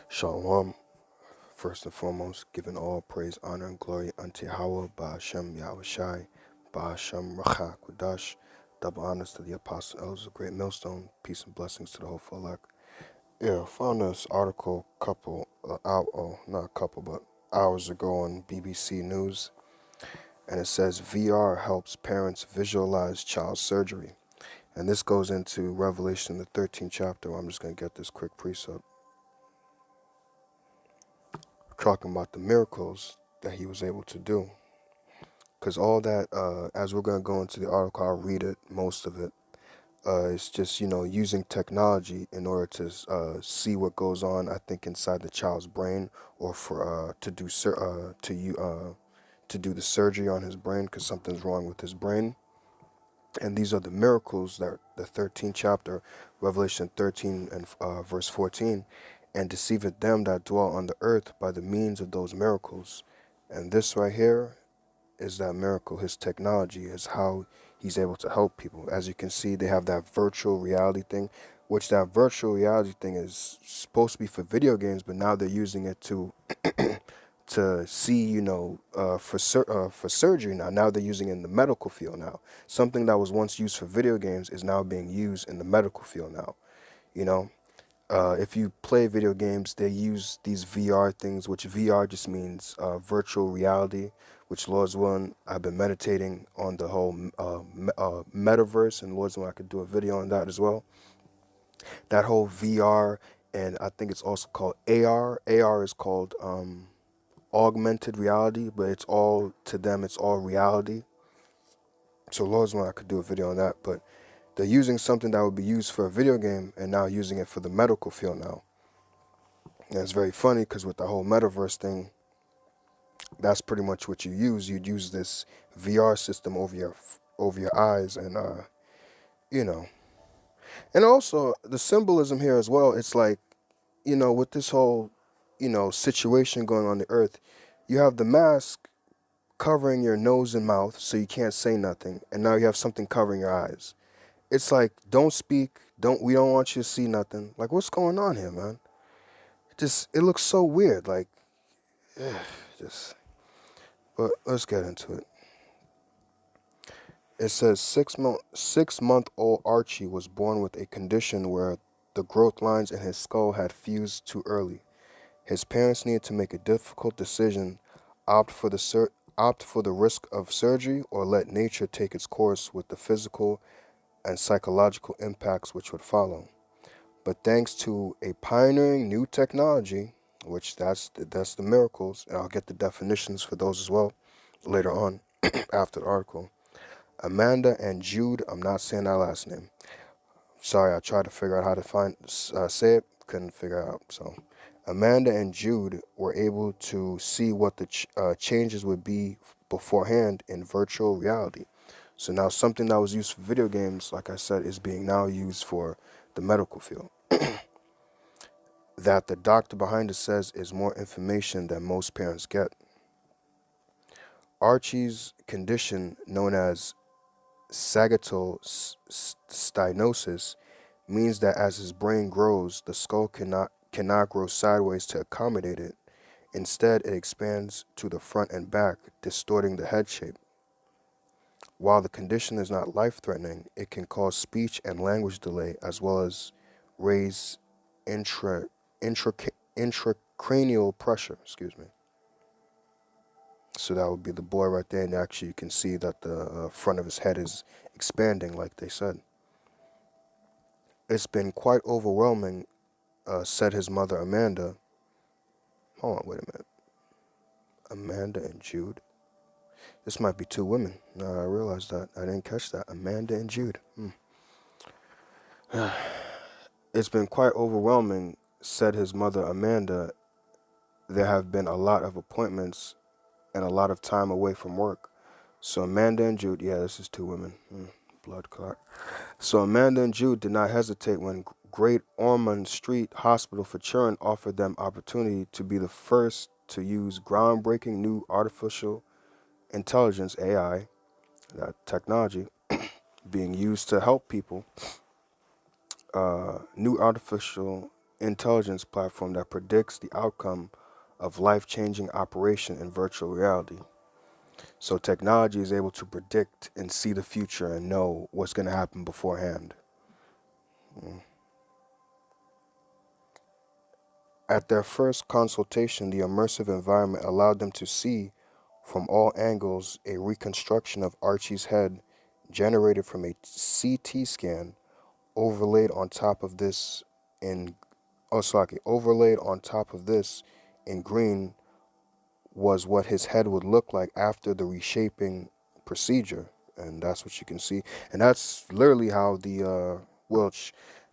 Shalom. First and foremost, giving all praise, honor, and glory unto Yahweh, Ba'ashem Yahushai, Ba'ashem Rachak Qudash. Double honors to the Apostle Elders of Great Millstone. Peace and blessings to the whole elect. Yeah, I found this article not a couple, but hours ago on BBC News, and it says VR helps parents visualize child surgery. And this goes into Revelation, the 13th chapter. I'm just going to get this quick precept, talking about the miracles that he was able to do. Because all that, as we're going to go into the article, I'll read it, most of it. It's just, using technology in order to see what goes on, I think, inside the child's brain, or for to do the surgery on his brain because something's wrong with his brain. And these are the miracles that the 13th chapter, Revelation 13 and verse 14, and deceiveth them that dwell on the earth by the means of those miracles. And this right here is that miracle. His technology is how he's able to help people. As you can see, they have that virtual reality thing, which that virtual reality thing is supposed to be for video games, but now they're using it to to see, for surgery now. Now they're using it in the medical field now. Something that was once used for video games is now being used in the medical field now. You know, if you play video games, they use these VR things, which VR just means virtual reality, which Lord's willing, I've been meditating on the whole metaverse, and Lord's willing, I could do a video on that as well. That whole VR, and I think it's also called AR. AR is called augmented reality, but it's all, to them, it's all reality. So Lord's willing, I could do a video on that, but they're using something that would be used for a video game and now using it for the medical field now. And it's very funny because with the whole metaverse thing, that's pretty much what you use. You'd use this VR system over your eyes, and you know. And also the symbolism here as well. It's like, with this whole, situation going on the earth, you have the mask covering your nose and mouth so you can't say nothing, and now you have something covering your eyes. It's like, don't speak, we don't want you to see nothing. Like, what's going on here, man? It looks so weird. Like, just. But let's get into it. It says 6-month-old Archie was born with a condition where the growth lines in his skull had fused too early. His parents needed to make a difficult decision: opt for the risk of surgery, or let nature take its course with the physical and psychological impacts which would follow. But thanks to a pioneering new technology, which that's the miracles, and I'll get the definitions for those as well later on after the article. Amanda and Jude, I'm not saying that last name. Sorry, I tried to figure out how to say it, couldn't figure it out. So, Amanda and Jude were able to see what the changes would be beforehand in virtual reality. So now something that was used for video games, like I said, is being now used for the medical field. That the doctor behind it says is more information than most parents get. Archie's condition, known as sagittal stenosis, means that as his brain grows, the skull cannot grow sideways to accommodate it. Instead, it expands to the front and back, distorting the head shape. While the condition is not life-threatening, it can cause speech and language delay, as well as raise intracranial pressure. Excuse me. So that would be the boy right there, and actually you can see that the front of his head is expanding, like they said. It's been quite overwhelming, said his mother, Amanda. Hold on, wait a minute. Amanda and Jude. This might be two women. I realized that. I didn't catch that. Amanda and Jude. It's been quite overwhelming, said his mother, Amanda. There have been a lot of appointments and a lot of time away from work. So Amanda and Jude, yeah, this is two women. Blood clot. So Amanda and Jude did not hesitate when Great Ormond Street Hospital for Children offered them opportunity to be the first to use groundbreaking new artificial intelligence, AI, that technology, being used to help people. New artificial intelligence platform that predicts the outcome of life-changing operation in virtual reality. So technology is able to predict and see the future and know what's going to happen beforehand. Mm. At their first consultation, the immersive environment allowed them to see from all angles a reconstruction of Archie's head generated from a CT scan overlaid on top of this in overlaid on top of this in green was what his head would look like after the reshaping procedure, and that's what you can see. And that's literally how the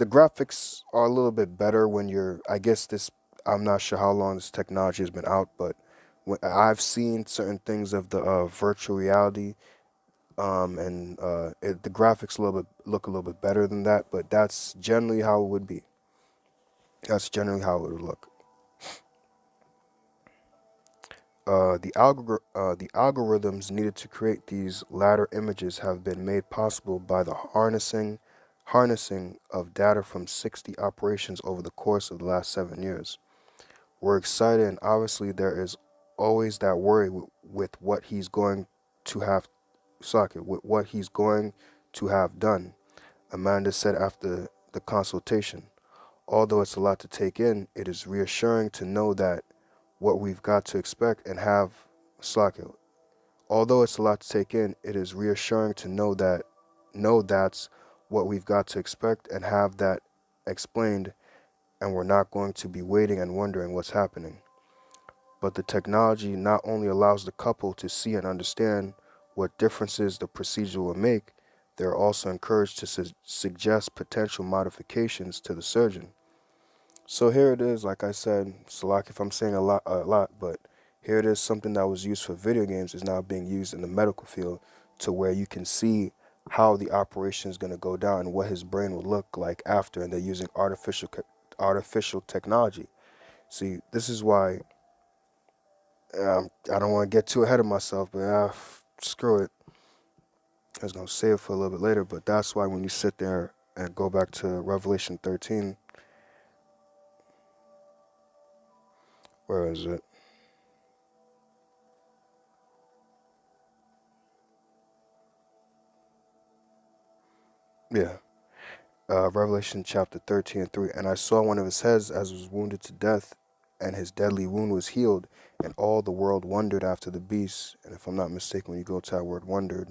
graphics are a little bit better when you're. I guess this. I'm not sure how long this technology has been out, but when I've seen certain things of the virtual reality, and the graphics look a little bit better than that. But that's generally how it would be. That's generally how it would look. The algorithms needed to create these latter images have been made possible by the harnessing of data from 60 operations over the course of the last 7 years. We're excited, and obviously there is always that worry with what he's going to have socket with what he's going to have done, Amanda said after the consultation. Although it's a lot to take in, it is reassuring to know that what we've got to expect and have slack it. Although it's a lot to take in, it is reassuring to know that's what we've got to expect and have that explained, and we're not going to be waiting and wondering what's happening. But the technology not only allows the couple to see and understand what differences the procedure will make, they're also encouraged to suggest potential modifications to the surgeon. So here it is, like I said, Salak, if I'm saying a lot, but here it is, something that was used for video games is now being used in the medical field to where you can see how the operation is going to go down and what his brain will look like after, and they're using artificial technology. See, this is why I don't want to get too ahead of myself, but screw it. I was going to save it for a little bit later, but that's why when you sit there and go back to Revelation 13, where is it? Yeah. Revelation chapter 13 and 3. And I saw one of his heads as was wounded to death, and his deadly wound was healed, and all the world wondered after the beast. And if I'm not mistaken, when you go to that word wondered,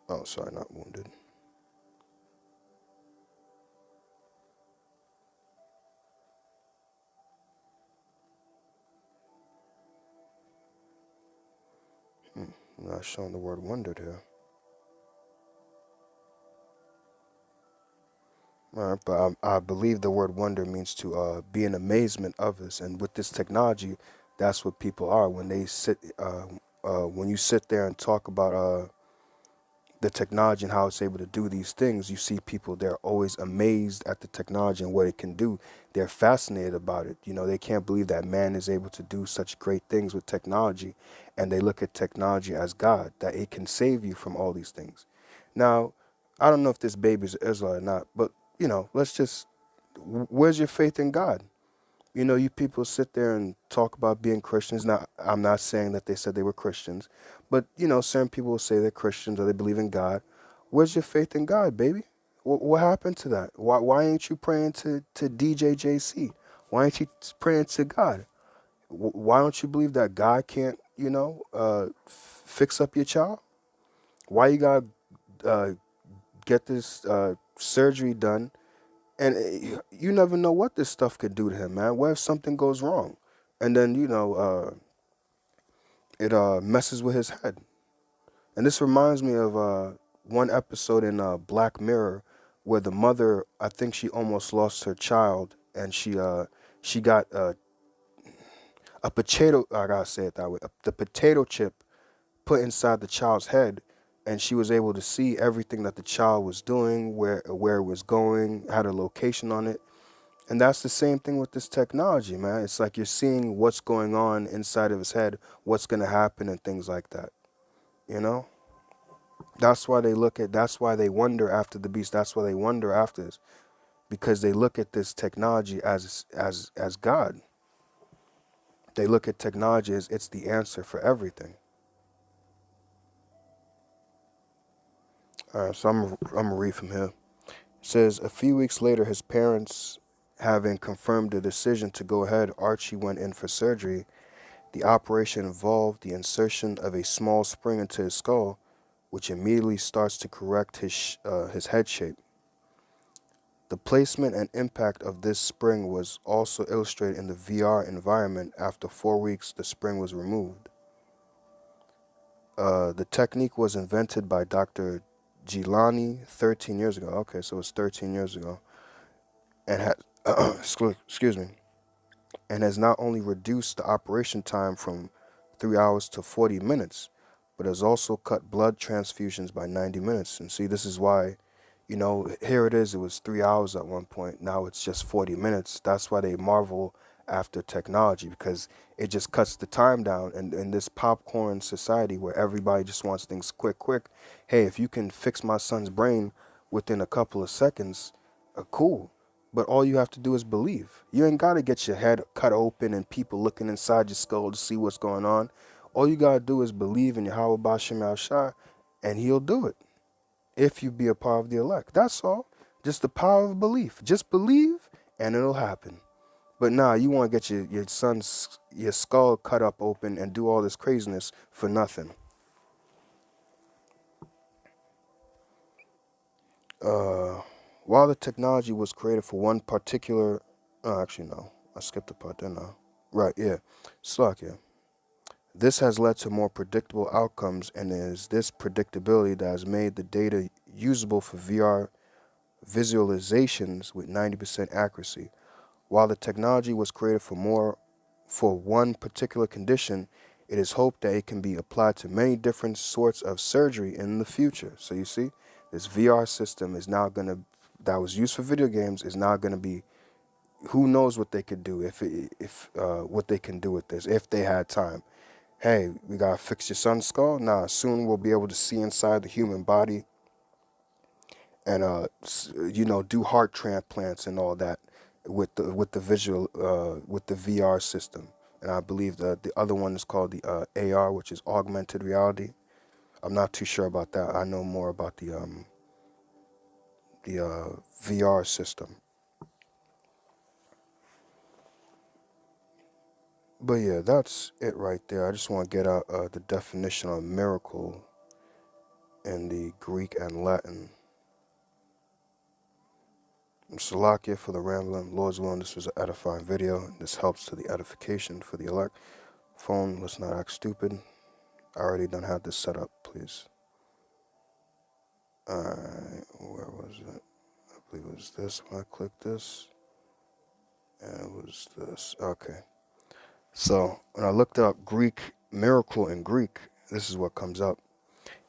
oh, sorry, not wounded. I'm not showing the word wondered here. All right, but I believe the word wonder means to be in amazement of this, and with this technology, that's what people are when they sit. When you sit there and talk about the technology and how it's able to do these things, you see people, they're always amazed at the technology and what it can do. They're fascinated about it. You know, they can't believe that man is able to do such great things with technology, and they look at technology as God, that it can save you from all these things. Now, I don't know if this baby's Israel or not, but let's just, where's your faith in God? You people sit there and talk about being Christians. Now, I'm not saying that they said they were Christians, but certain people will say they're Christians or they believe in God. Where's your faith in God, baby? What happened to that? Why ain't you praying to DJJC? Why ain't you praying to God? Why don't you believe that God can't, fix up your child? Why you gotta uh, get this surgery done, and you never know what this stuff could do to him, man. What if something goes wrong, and then it messes with his head? And this reminds me of one episode in Black Mirror where the mother, I think she almost lost her child, and she got a potato. I gotta say it that way. The potato chip put inside the child's head, and she was able to see everything that the child was doing, where it was going, had a location on it. And that's the same thing with this technology, man. It's like you're seeing what's going on inside of his head, what's going to happen, and things like that. You know? That's why they wonder after the beast. That's why they wonder after this, because they look at this technology as God. They look at technology as it's the answer for everything. All right, so I'm gonna read from here. It says a few weeks later, his parents having confirmed the decision to go ahead, Archie went in for surgery. The operation involved the insertion of a small spring into his skull, which immediately starts to correct his head shape. The placement and impact of this spring was also illustrated in the VR environment. After 4 weeks, the spring was removed. The technique was invented by Dr. Gilani 13 years ago. Okay, so it's 13 years ago, and has excuse me, and has not only reduced the operation time from 3 hours to 40 minutes, but has also cut blood transfusions by 90 minutes. And see, this is why, here it is. It was 3 hours at one point. Now it's just 40 minutes. That's why they marvel after technology, because it just cuts the time down. And in this popcorn society where everybody just wants things quick, quick, hey, if you can fix my son's brain within a couple of seconds, cool. But all you have to do is believe. You ain't got to get your head cut open and people looking inside your skull to see what's going on. All you got to do is believe in Yahweh Bashem Shah, and he'll do it if you be a part of the elect. That's all. Just the power of belief. Just believe and it'll happen. But nah, you want to get your skull cut up open and do all this craziness for nothing. While the technology was created for one particular, oh, actually no, I skipped a part there now. Right, yeah, Slack, yeah. This has led to more predictable outcomes, and it is this predictability that has made the data usable for VR visualizations with 90% accuracy. While the technology was created for one particular condition, it is hoped that it can be applied to many different sorts of surgery in the future. So you see, this VR system is now going to, that was used for video games, is now going to be, who knows what they could do if what they can do with this if they had time. Hey, we gotta fix your son's skull. Nah, soon we'll be able to see inside the human body and do heart transplants and all that with the visual with the VR system. And I believe the other one is called the AR, which is augmented reality. I'm not too sure about that. I know more about the VR system. But yeah, that's it right there. I just want to get out the definition of miracle in the Greek and Latin. Salakia for the rambling. Lord's willing, this was an edifying video. This helps to the edification for the elect. Phone, let's not act stupid. I already done had this set up, please. Alright, where was it? I believe it was this when I clicked this. And it was this. Okay. So when I looked up Greek miracle in Greek, this is what comes up.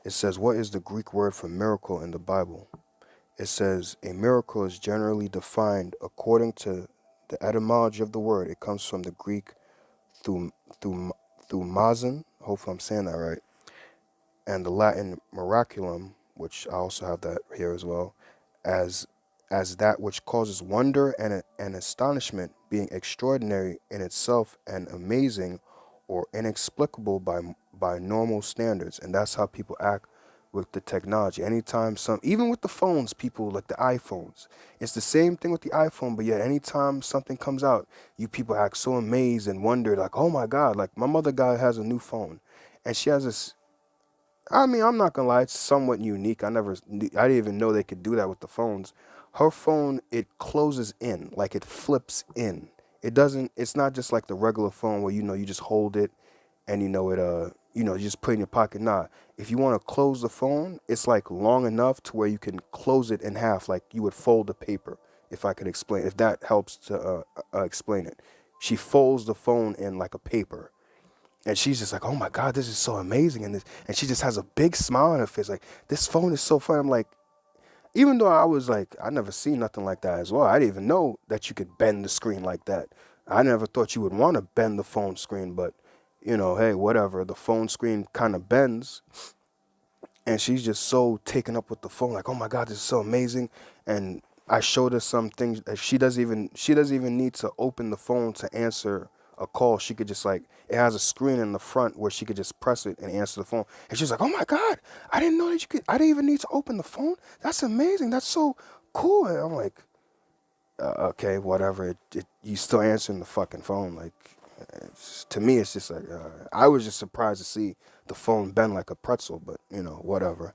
It says, what is the Greek word for miracle in the Bible? It says, a miracle is generally defined according to the etymology of the word. It comes from the Greek thum, thumazon, hopefully I'm saying that right, and the Latin miraculum, which I also have that here as well, as that which causes wonder and astonishment, being extraordinary in itself and amazing or inexplicable by normal standards. And that's how people act with the technology. Anytime even with the phones, people like the iPhones, it's the same thing with the iPhone, but yet anytime something comes out, you people act so amazed and wonder, like, oh my God, like my mother has a new phone and she has this. I mean, I'm not gonna lie, it's somewhat unique. I didn't even know they could do that with the phones. Her phone, it closes in, like it flips in. It doesn't. It's not just like the regular phone where you just hold it, and you just put it in your pocket. Nah, if you want to close the phone, it's like long enough to where you can close it in half, like you would fold a paper. If I could explain, if that helps to explain it, she folds the phone in like a paper. And she's just like, oh my God, this is so amazing. And she just has a big smile on her face. Like, this phone is so fun. I'm like, even though I was like, I never seen nothing like that as well. I didn't even know that you could bend the screen like that. I never thought you would want to bend the phone screen, but hey, whatever. The phone screen kind of bends. and she's just so taken up with the phone, like, oh my God, this is so amazing. And I showed her some things that she doesn't even need to open the phone to answer a call. She could just, like, it has a screen in the front where she could just press it and answer the phone. And she's like, oh my God, I didn't know that you could, I didn't even need to open the phone. That's amazing. That's so cool. And I'm like, okay, whatever. You still answering the fucking phone. Like, to me, it's just like, I was just surprised to see the phone bend like a pretzel, but whatever.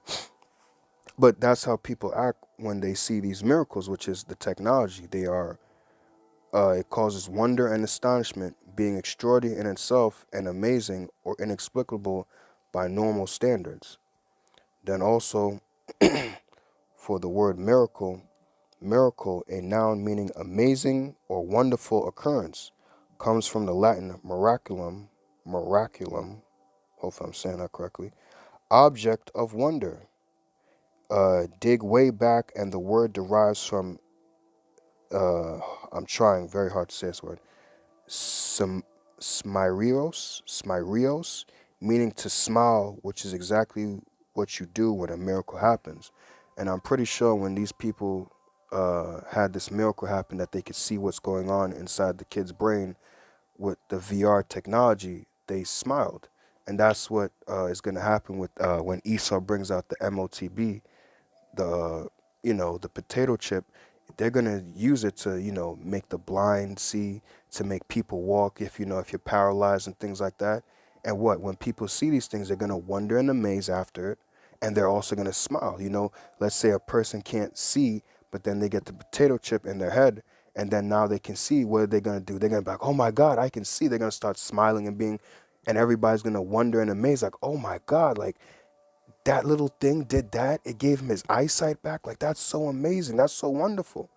But that's how people act when they see these miracles, which is the technology. It causes wonder and astonishment, being extraordinary in itself and amazing or inexplicable by normal standards. Then also, for the word miracle, a noun meaning amazing or wonderful occurrence, comes from the Latin miraculum, hopefully I'm saying that correctly, object of wonder. Dig way back, and the word derives from, I'm trying very hard to say this word, smyrios, meaning to smile, which is exactly what you do when a miracle happens. And I'm pretty sure when these people had this miracle happen, that they could see what's going on inside the kid's brain with the VR technology, they smiled. And that's what is going to happen with when Esau brings out the MOTB, the the potato chip. They're gonna use it to make the blind see, to make people walk, if you're paralyzed and things like that. And when people see these things, they're gonna wonder and amaze after it, and they're also gonna smile. Let's say a person can't see, but then they get the potato chip in their head, and then now they can see. What are they gonna do? They're gonna be like, oh my God, I can see. They're gonna start smiling and everybody's gonna wonder and amaze, like, oh my God, like, that little thing did that. It gave him his eyesight back. Like, that's so amazing. That's so wonderful.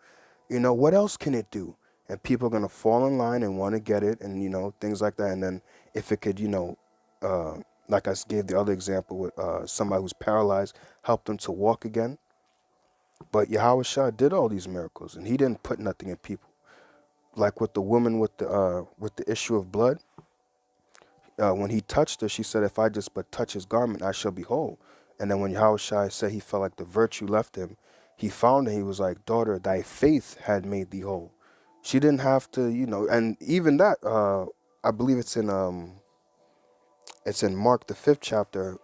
What else can it do? And people are going to fall in line and want to get it, and, things like that. And then if it could, like I gave the other example with somebody who's paralyzed, help them to walk again. But Yahweh Shah did all these miracles, and he didn't put nothing in people. Like with the woman with the issue of blood, when he touched her, she said, if I just but touch his garment, I shall be whole. And then when Yahushua said he felt like the virtue left him, he found her. He was like, daughter, thy faith had made thee whole. She didn't have to, and even that, I believe it's in Mark, the 5th chapter,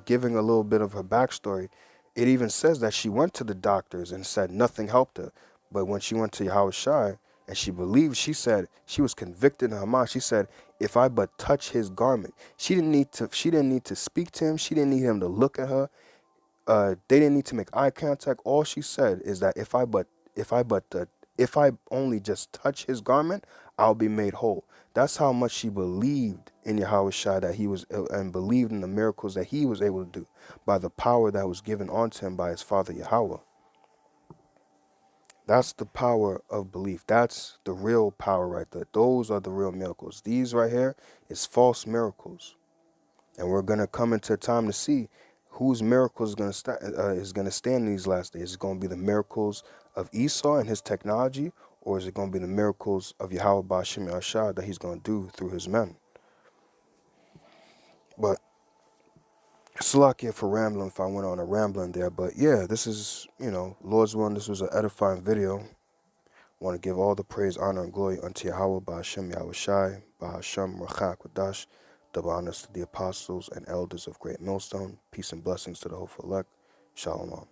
giving a little bit of her backstory. It even says that she went to the doctors and said nothing helped her. But when she went to Yahushua and she believed, she said, she was convicted in her mind. She said, if I but touch his garment. She didn't need to speak to him. She didn't need him to look at her. They didn't need to make eye contact. All she said is that if I only just touch his garment, I'll be made whole. That's how much she believed in Yahweh Shai, that he was, and believed in the miracles that he was able to do by the power that was given onto him by his father Yahweh. That's the power of belief. That's the real power right there. Those are the real miracles. These right here is false miracles. And we're going to come into a time to see whose miracles is going to stand in these last days. Is it going to be the miracles of Esau and his technology, or is it going to be the miracles of Yahweh Ba'ashem Yahshua that he's going to do through his men? But Salakia for rambling if I went on a rambling there. But yeah, this is, Lord's willing, this was an edifying video. I want to give all the praise, honor, and glory unto Yahweh Ba'ashem Yahushai, Ba'ashem Rachak Wadash. Double honors to the apostles and elders of Great Millstone. Peace and blessings to the hopeful elect. Shalom.